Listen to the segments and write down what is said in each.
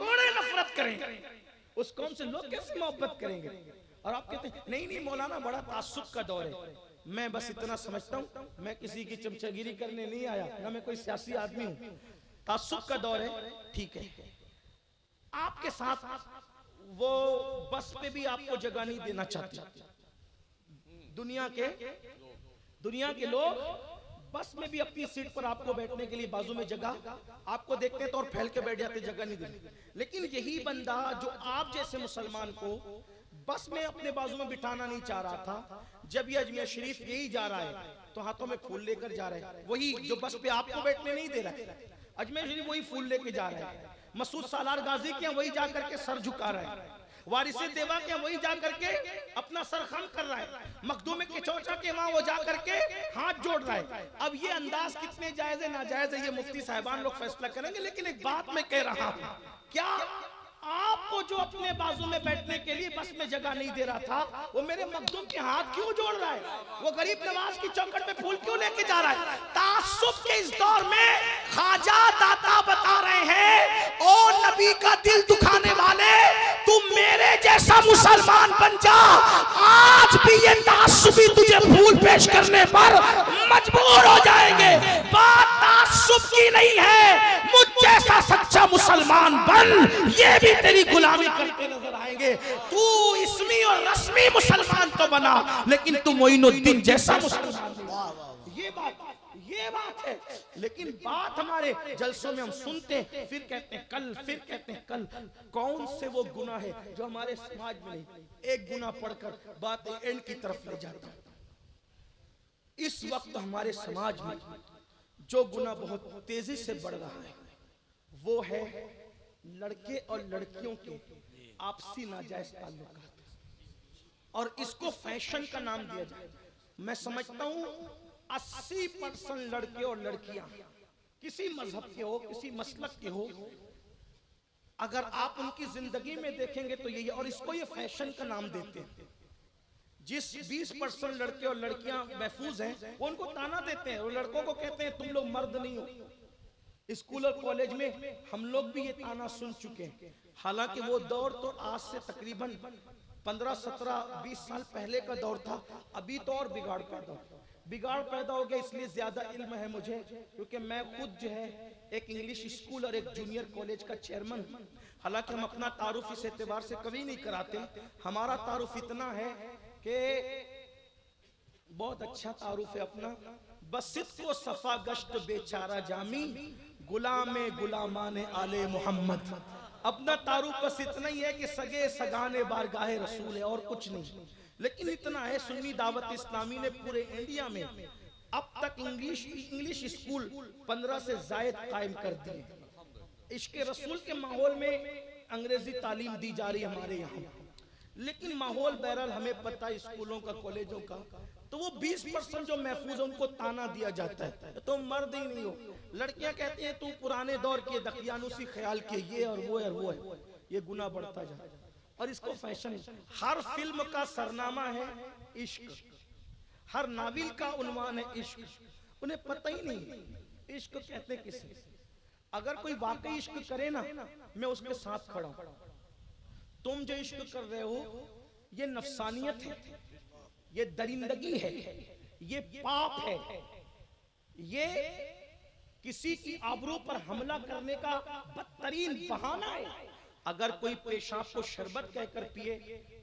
थोड़े नफरत करें, उस कौम से लोग कैसे मोहब्बत करेंगे? और आप कहते हैं नहीं नहीं मौलाना बड़ा तासुब का दौर है। मैं बस इतना समझता हूँ, मैं किसी की चमचागिरी करने नहीं आया, ना मैं कोई सियासी आदमी हूँ। तासुब का दौर है, ठीक है, आपके साथ वो बस पे भी आपको जगह नहीं देना चाहते। दुनिया के लोग बस में भी अपनी सीट पर आपको बैठने के लिए बाजू में जगह आपको देखते हैं तो और फैल के बैठ जाते, जगह नहीं देते। लेकिन यही बंदा जो आप जैसे मुसलमान को बस में अपने बाजू में बिठाना नहीं चाह रहा था, जब ये अजमेर शरीफ यही जा रहा है तो हाथों में फूल लेकर जा रहा है। वही जो बस पे आपको बैठने नहीं दे रहा है, अजमेर शरीफ वही फूल लेके जा रहा है। मसूद सालार गाजी के वही जा करके सर झुका रहा है। वारिसे देवा के वही जा करके अपना सर खम कर रहा है। मखदूम के चौचा के वहां वो जा करके हाथ जोड़ रहा है। अब ये अंदाज कितने जायज है नाजायज है ये मुफ्ती साहिबान लोग फैसला करेंगे। लेकिन एक बात मैं कह रहा हूं, क्या आपको जो अपने बाजू में बैठने के लिए बस में जगह नहीं दे रहा था, वो मेरे मखदूम के हाथ क्यों जोड़ रहा है? वो गरीब नवाज की चौखट में फूल क्यों लेके जा रहा है? तासुब के इस दौर में ख्वाजा दाता बता रहे हैं, ओ नबी का दिल दुखाने वाले, तुम मेरे जैसा मुसलमान बन जा, आज भी ये तासुबी तुझे फूल पेश करने पर मजबूर हो जाएंगे। बात तासुब की नहीं है, मुझ जैसा सच्चा मुसलमान बन, ये भी तेरी गुलामी करते नजर आएंगे। तू इसमी और रस्मी मुसलमान तो बना, लेकिन तू मोइनुद्दीन जैसा मुसलमान नहीं। ये बात है। लेकिन बात हमारे जलसों में हम सुनते हैं, फिर कहते हैं कल, फिर कहते हैं कल। कौन से वो गुनाह है जो हमारे समाज में नहीं? एक गुनाह पढ़कर बात एंड की तरफ ले जाता हूं। इस वक्त हमारे समाज में जो गुनाह बहुत तेजी से बढ़ रहा है वो है लड़के और लड़कियों के आपसी नाजायज ताल्लुकात, और इसको फैशन का नाम दिया जाए। मैं समझता हूं 80% लड़के और लड़कियां किसी मजहब के हो, किसी मसलक के हो, अगर आप उनकी जिंदगी में देखेंगे तो यही, और इसको ये फैशन का नाम देते हैं। जिस 20% लड़के और लड़कियां महफूज हैं वो उनको ताना देते हैं, और लड़कों को कहते हैं तुम लोग मर्द नहीं हो। स्कूल और कॉलेज में हम लोग भी ये ताना सुन चुके हैं। हालांकि वो दौर तो आज से तकरीबन 15, 17, 20 साल पहले का दौर था। अभी तो और बिगाड़ पैदा हो गया। इसलिए ज्यादा इल्म है मुझे, क्योंकि मैं खुद जो है एक इंग्लिश स्कूल और एक जूनियर कॉलेज का चेयरमैन। हालांकि हम अपना तारुफ इस एतबार से कभी नहीं कराते। हमारा तारुफ इतना है कि बहुत अच्छा तारुफ है अपना, बसित को सफा गश्त बेचारा जामी, गुलामाने आले मोहम्मद। अपना तारुफ बस इतना ही है कि सगे सगाने बारगाहे रसूल है, और कुछ नहीं। लेकिन इतना है, सुन्नी दावत इस्लामी ने पूरे इंडिया में अब तक इंग्लिश स्कूल 15 से जायद कायम कर दिए। इश्क रसूल के माहौल में अंग्रेजी तालीम दी जा रही है हमारे यहाँ। लेकिन माहौल बहरहाल हमें पता है स्कूलों का, कॉलेजों का, तो वो 20% जो महफूज है उनको ताना दिया जाता है, तो मर्द ही नहीं हो। लड़कियां कहती हैं तू पुराने दौर के दकियानुसी ख्याल के ये और वो है। ये गुनाह बढ़ता जाता है, और इसको फैशन है। हर फिल्म का सरनामा है इश्क, हर नाविल का उन्वान है इश्क। उन्हें पता ही नहीं इश्क कहते किसे। अगर कोई वाकई इश्क करे ना, मैं उसके साथ खड़ा हूं। तुम जो इश्क कर रहे हो ये नफसानियत है, ये दरिंदगी है, ये पाप है, ये किसी की आबरू पर हमला करने का बदतरीन बहाना है। अगर कोई पेशाब को शरबत कहकर पिए,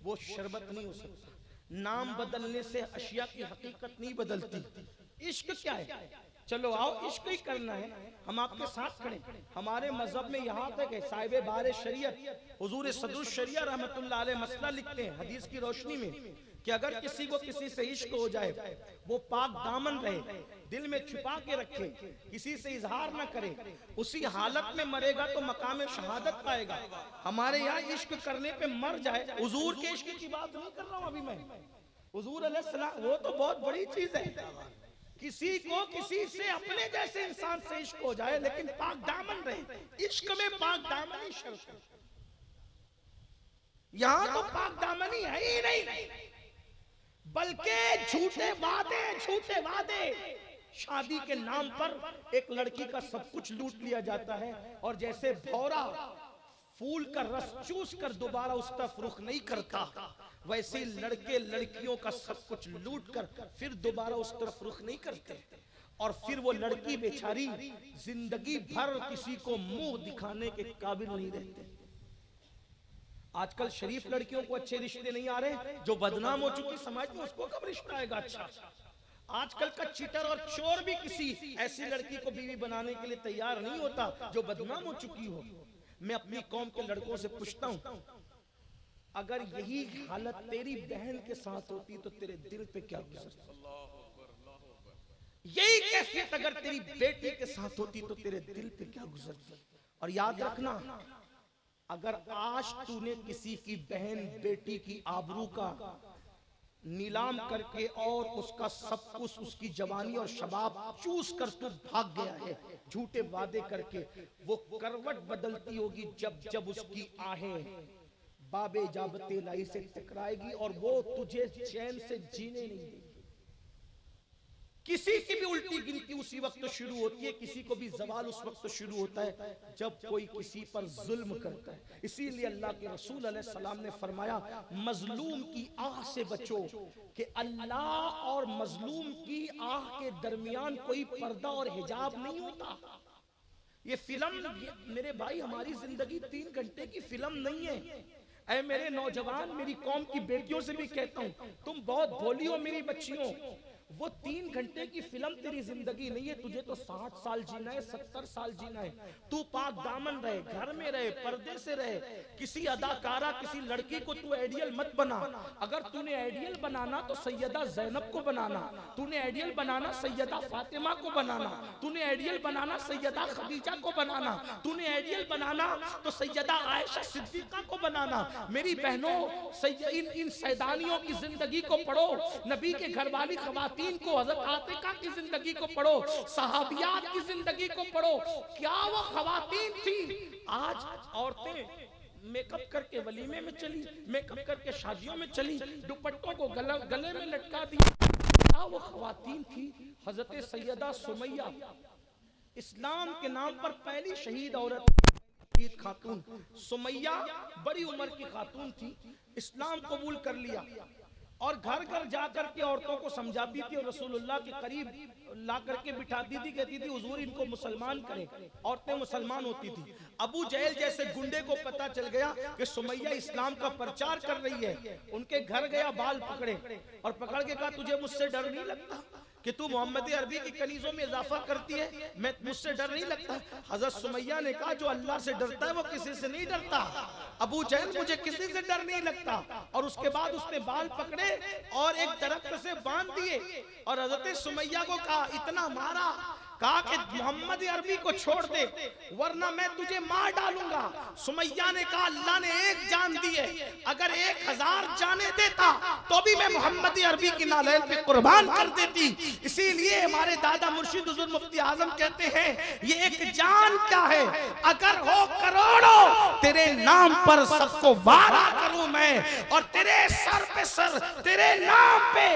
वो शरबत नहीं हो सकता। नाम बदलने से अशिया की हकीकत नहीं बदलती। इश्क क्या है? चलो आओ, इश्क ही करना है, हम आपके साथ खड़े। हमारे मजहब में यहाँ तक है, साहिब बार शरीयत हुजूर सदरुल शरिया रहमतुल्लाह अलैह मसला लिखते हैं हदीस की रोशनी में कि अगर किसी को किसी से इश्क हो जाए, वो पाक दामन रहे, दिल में छुपा के रखे, किसी से इजहार न करे, उसी हालत में मरेगा तो मकाम शहादत पाएगा। हमारे यहाँ इश्क करने पे मर जाए, हुजूर के इश्क की बात नहीं कर रहा हूँ अभी मैं, हुजूर अलैहिस्सलाम वो तो बहुत बड़ी चीज है। किसी को किसी से अपने जैसे इंसान से इश्क हो जाए, लेकिन पाक दामन रहे। इश्क में पाक दामनी शर्त है। यहाँ तो पाक दामनी है ही नहीं, बल्कि झूठे वादे, शादी के नाम पर एक लड़की का सब कुछ लूट लिया जाता है। और जैसे भौरा फूल का रस चूस कर दोबारा उस तरफ रुख नहीं करता, वैसे लड़के लड़कियों का सब कुछ लूट कर फिर दोबारा उस तरफ रुख नहीं करते। और फिर वो लड़की बेचारी जिंदगी भर किसी को मुंह दिखाने के काबिल नहीं रहते। आजकल शरीफ लड़कियों को अच्छे रिश्ते नहीं आ रहे, जो बदनाम हो चुकी समाज में उसको कब रिश्ता आएगा अच्छा। आजकल का चीटर और चोर भी किसी ऐसी लड़की को बीवी बनाने के लिए तैयार नहीं होता जो बदनाम हो चुकी हो। मैं अपनी कौम के लड़कों से पूछता हूं, अगर यही हालत तेरी बहन के साथ होती तो तेरे दिल पे क्या गुजरता? यही कैफियत अगर तेरी बेटी के साथ होती तो तेरे दिल पे क्या गुजरती? और याद रखना, अगर आज तूने किसी की बहन बेटी की आबरू का नीलाम करके और उसका सब कुछ, उसकी जवानी और शबाब चूस कर तू भाग गया है झूठे वादे करके, वो करवट बदलती होगी जब जब उसकी आहें बाबे जाबते लाई से टकराएगी और वो तुझे चैन से जीने नहीं देगी। किसी की भी उल्टी गिनती उसी वक्त शुरू होती है, किसी को भी जवाल उस वक्त शुरू होता है जब कोई किसी पर जुल्म करता है। इसीलिए अल्लाह के रसूल अलैहि सलाम ने फरमाया, मजलूम की आह से बचो, कि अल्लाह और मजलूम की आह के दरमियान कोई पर्दा और हिजाब नहीं होता। ये फिल्म मेरे भाई, हमारी जिंदगी 3 घंटे की फिल्म नहीं है। ऐ मेरे नौजवान, मेरी कौम की बेटियों से भी कहता हूँ, तुम बहुत भोली हो मेरी बच्चियों, वो 3 घंटे की फिल्म तेरी जिंदगी नहीं है। तुझे तो 60 साल जीना है, 70 साल जीना है। तू पाक दामन रहे, घर में रहे, पर्दे से रहे। किसी अदाकारा, किसी लड़की को तू आइडियल मत बना। अगर तूने आइडियल बनाना तो सैयदा जैनब को बनाना, तूने आइडियल बनाना सैयदा फातिमा को बनाना, तूने आइडियल बनाना सैयदा खदीजा को बनाना, तूने आइडियल बनाना तो सैयदा आयशा सिद्दीका को बनाना। मेरी बहनों, इन सैदानियों की जिंदगी को पढ़ो, नबी के घरवाली खवातीन को, हज़रत आतिका की जिंदगी को पढ़ो, सहाबियात की जिंदगी को पढ़ो। क्या वो खवातीन थी? आज औरतें मेकअप करके वलीमे में चली, मेकअप करके शादियों में चली, दुपट्टों को गले में लटका दिया। क्या वो खवातीन थी? हज़रत सैयदा सुमैया, इस्लाम के नाम पर पहली शहीद औरत, शहीद खातून सुमैया बड़ी उम्र की खातून थी, इस्लाम कबूल कर लिया और घर घर जाकर के औरतों को समझाती थी और रसूलुल्लाह के करीब ला करके बिठाती थी, कहती थी हुजूर इनको मुसलमान करें। औरतें मुसलमान होती थी। अबू जहल जैसे गुंडे को पता चल गया कि सुमैया इस्लाम का प्रचार कर रही है, उनके घर गया, बाल पकड़े और पकड़ के कहा, तुझे मुझसे डर नहीं लगता कि तू मोहम्मद अरबी की कनीजों में इजाफा करती है? मैं मुझसे डर नहीं लगता। हजरत सुमैया ने कहा, जो अल्लाह से डरता है वो किसी से नहीं डरता। अबू जहल, मुझे किसी से डर नहीं लगता। और उसके बाद उसने बाल पकड़े और एक दरख्त से बांध दिए और हजरत सुमैया को कहा, इतना मारा, कहा कि मोहम्मद अरबी को छोड़ दे वरना मैं तुझे मार डालूंगा। सुमैया ने कहा, अल्लाह ने एक जान दी है, अगर 1000 जाने देता तो भी मैं मोहम्मद अरबी की नालैन पे कुर्बान कर देती। इसीलिए हमारे दादा मुर्शिद हुजूर मुफ्ती आजम कहते हैं, ये एक जान क्या है, अगर हो करोड़ों तेरे नाम पर सबको वारा करूं मैं, और तेरे सर पे सर तेरे नाम पे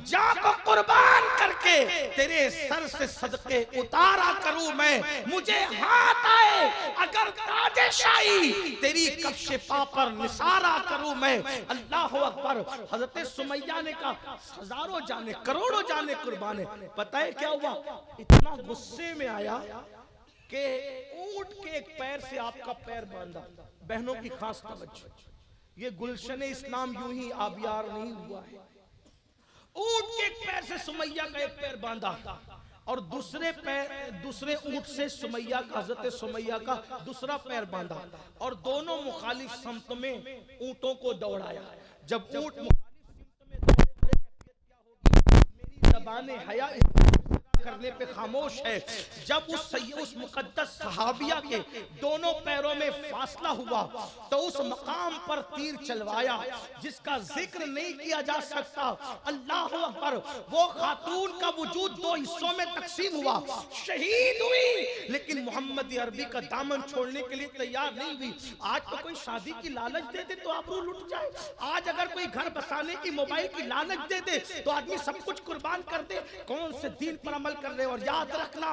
जान को कुर्बान करके तेरे सर से सदके उतारा करूं मैं। मुझे हाथ आए अगर ताजे शाही तेरी कब्शे पा पर निसारा करूं मैं। अल्लाह अकबर। हजरत सुमैया ने कहा, हजारों जाने करोड़ों जाने कुर्बान है। पता है क्या हुआ? इतना गुस्से में आया कि ऊंट के एक पैर से आपका पैर बांधा। बहनों की खास तवज्जो, ये गुलशन इस्लाम यूं ही आबियार नहीं हुआ है। ऊंट के एक पैर से सुमैया का एक पैर बांधा और दूसरे ऊंट से सुमैया का, हजरत सुमैया का दूसरा पैर बांधा और दोनों मुखालिफ समत में ऊंटों को दौड़ाया। जब ऊंट मुखालिफ समत में दौड़े, क्या होगी? मेरी ज़बान हया करने पे खामोश है। जब उस मुकद्दस सहाबिया के दोनों पैरों में फासला हुआ तो उस मकाम पर तीर चलवाया जिसका जिक्र नहीं किया जा सकता। अल्लाह अकबर। वो खातून का वजूद 2 हिस्सों में तकसीम हुआ, शहीद हुई, लेकिन मोहम्मद अरबी का दामन छोड़ने के लिए तैयार नहीं हुई। आज तो कोई शादी की लालच दे दे तो आबरू लुट जाए। आज अगर कोई घर बसाने की, मोबाइल की लालच दे दे तो आदमी सब कुछ कुर्बान कर दे। कौन से दीन पर अमल अमल कर रहे हो। और याद रखना,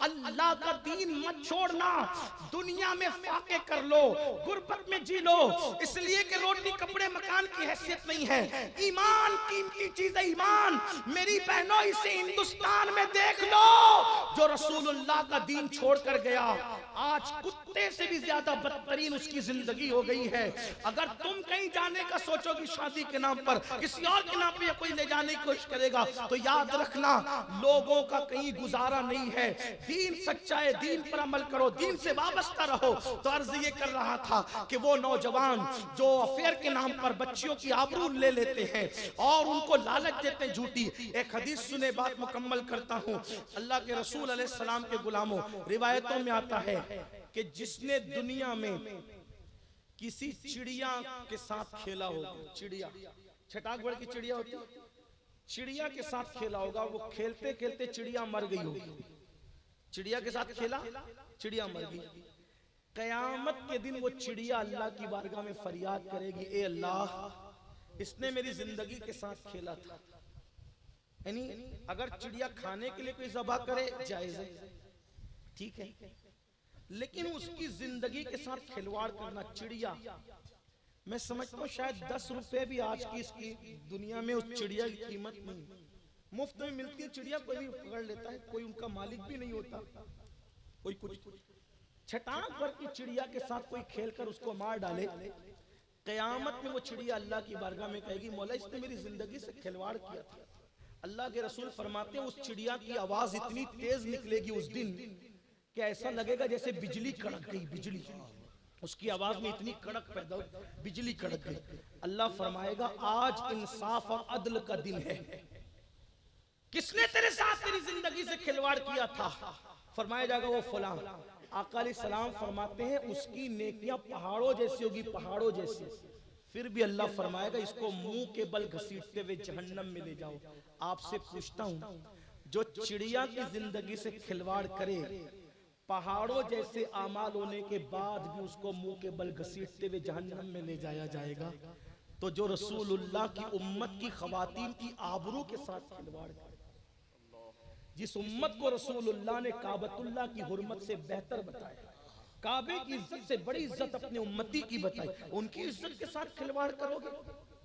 अल्लाह का दीन मत छोड़ना। दुनिया में फाके कर लो, गुर्बत में जी लो, इसलिए कि रोटी कपड़े मकान की हैसियत नहीं है। ईमान कीमती चीज है, ईमान। मेरी बहनों, इसे हिंदुस्तान में देख लो, जो रसूलुल्लाह का दीन छोड़ कर गया, आज कुत्ते से भी ज्यादा बदतरीन उसकी जिंदगी हो गई है। अगर तुम कहीं जाने का सोचोगी शादी के नाम पर, किसी और के नाम पे कोई ले जाने की कोशिश करेगा, तो याद रखना, लोगों का कहीं गुजारा नहीं है। दीन सच्चा है, दीन पर अमल करो, दीन से वाबस्ता रहो। तो अर्ज ये कर रहा था कि वो नौजवान जो अफेयर के नाम पर बच्चियों की आबरू ले लेते हैं और उनको लालच देते हैं झूठी। एक हदीस सुने, बात मुकम्मल करता हूं। अल्लाह के रसूल अलैहिस्सलाम के गुलामों, रिवायतों में आता है कि जिसने दुनिया में किसी चिड़िया के साथ खेला होगा, चिड़िया, छटाकगढ़ की चिड़िया होती है, चिड़िया के साथ खेला होगा, वो खेलते खेलते चिड़िया मर गई होगी। चिड़िया के साथ खेला, चिड़िया मर गई। कयामत के दिन वो चिड़िया अल्लाह की बारगाह में फरियाद करेगी, ए अल्लाह, इसने मेरी जिंदगी के साथ खेला था। यानी अगर चिड़िया खाने के लिए कोई ज़बह करे जायज है, ठीक है, लेकिन उसकी जिंदगी के साथ खिलवाड़ करना, चिड़िया, मैं समझता हूँ शायद 10 रुपए भी आज की इसकी दुनिया में उस चिड़िया की कीमत नहीं। मुफ्त में मिलती है चिड़िया, कोई भी पकड़ लेता है, कोई उनका मालिक भी नहीं होता, कोई कुछ। छटाक भर की चिड़िया के साथ कोई खेलकर उसको मार डाले, कयामत में वो चिड़िया अल्लाह की बारगाह में कहेगी, मौला, इसने मेरी जिंदगी से खिलवाड़ किया था। अल्लाह के रसूल फरमाते हैं, उस चिड़िया की आवाज इतनी तेज निकलेगी उस दिन कि ऐसा लगेगा जैसे बिजली कड़क गई, बिजली उसकी आवाज में इतनी कड़क पैदा हो, बिजली कड़क गई। अल्लाह फरमाएगा, आज इंसाफ और अदल का दिन है, किसने तेरे साथ तेरी जिंदगी से खिलवाड़ किया था? फरमाया जाएगा वो फलां। आका अलैहिस्सलाम फरमाते हैं, उसकी नेकियां पहाड़ों जैसी होगी, पहाड़ों जैसी। फिर भी अल्लाह फरमाएगा, इसको मुंह के बल घसीटते हुए जहन्नम में ले जाओ। आपसे पूछता हूं, जो चिड़िया की जिंदगी से खिलवाड़ करे, पहाड़ों जैसे आमाल होने के बाद भी उसको मुंह के बल घसीटते हुए जहन्नम में ले जाया जाएगा, तो जो रसूलुल्लाह की उम्मत की खवातीन की आबरू के साथ खिलवाड़ करे, जिस उम्मत को रसूलुल्लाह ने काबतुल्लाह की हुर्मत से बेहतर बताया, काबे की इज्जत से बड़ी इज्जत अपने उम्मती की बताई, उनकी इज्जत के साथ खिलवाड़ करोगे,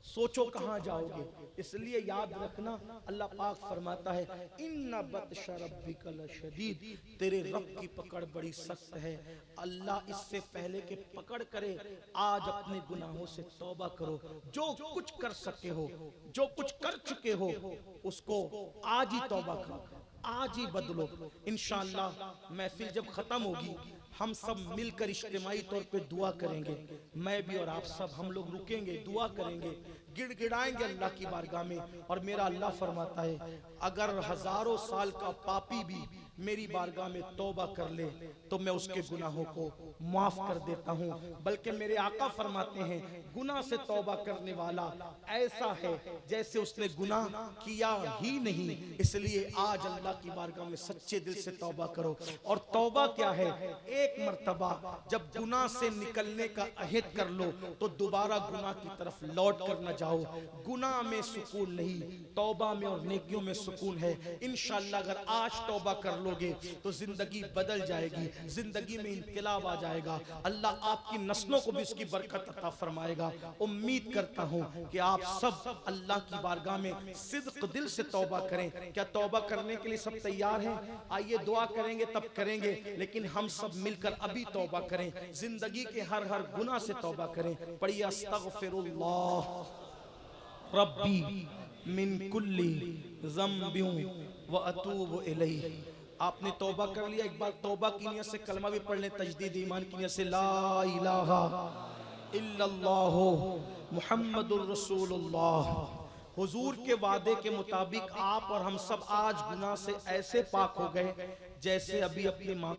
सोचो कहां जाओगे। इसलिए याद रखना, अल्लाह पाक फरमाता है, इन्ना बत्श रब्बिका लशदीद, तेरे रब की पकड़ बड़ी सख्त है। अल्लाह इससे पहले के पकड़ करे, आज अपने गुनाहों से तौबा करो। जो कुछ कर सके हो, जो कुछ कर चुके हो, उसको आज ही तौबा करो, आज ही बदलो। इंशाअल्लाह महफिल जब खत्म होगी, हम सब मिलकर इज्तिमाई तौर पे दुआ करेंगे। मैं भी और आप सब, हम लोग रुकेंगे, दुआ करेंगे, गिड़गिड़ाएंगे अल्लाह की बारगाह में। और मेरा अल्लाह फरमाता है, अगर हजारों साल का पापी भी मेरी बारगाह में तौबा कर ले तो मैं उसके गुनाहों को माफ कर देता हूँ। बल्कि मेरे आका फरमाते हैं, गुनाह से तौबा करने वाला ऐसा है जैसे उसने गुनाह किया ही नहीं। इसलिए आज अल्लाह की बारगाह में सच्चे दिल से तौबा करो। और तौबा क्या है? एक मर्तबा जब गुनाह से निकलने का अहद कर लो तो दोबारा गुनाह की तरफ लौट कर न जाओ। गुनाह में सुकून नहीं, तौबा में और नेकियों में सुकून है। इंशाअल्लाह अगर आज तौबा कर लोगे तो जिंदगी बदल जाएगी, जिंदगी में इनकलाब आ जाएगा। अल्लाह आपकी नस्लों को भी इसकी बरकत अता फरमाएगा। उम्मीद करता हूं कि आप सब अल्लाह की बारगाह में सिद्क दिल से तौबा करें। क्या तौबा करने के लिए सब तैयार हैं? आइए दुआ करेंगे तब करेंगे, लेकिन हम सब मिलकर अभी तौबा करें, जिंदगी के हर हर गुनाह से तौबा करें। पढ़िए, अस्तगफिरुल्लाह रब्बी मिन कुल्ली ज़म्बिन व अतूबु इलैहि। आपने तौबा कर लिया, एक बार तौबा की नियत से कलमा भी पढ़ लें, तजदीद ईमान की नियत से, ला इलाहा इल्लल्लाह मुहम्मदुर रसूलुल्लाह। हुजूर के वादे के मुताबिक आप और हम सब आज गुनाह से ऐसे पाक हो गए जैसे अभी अपनी माँ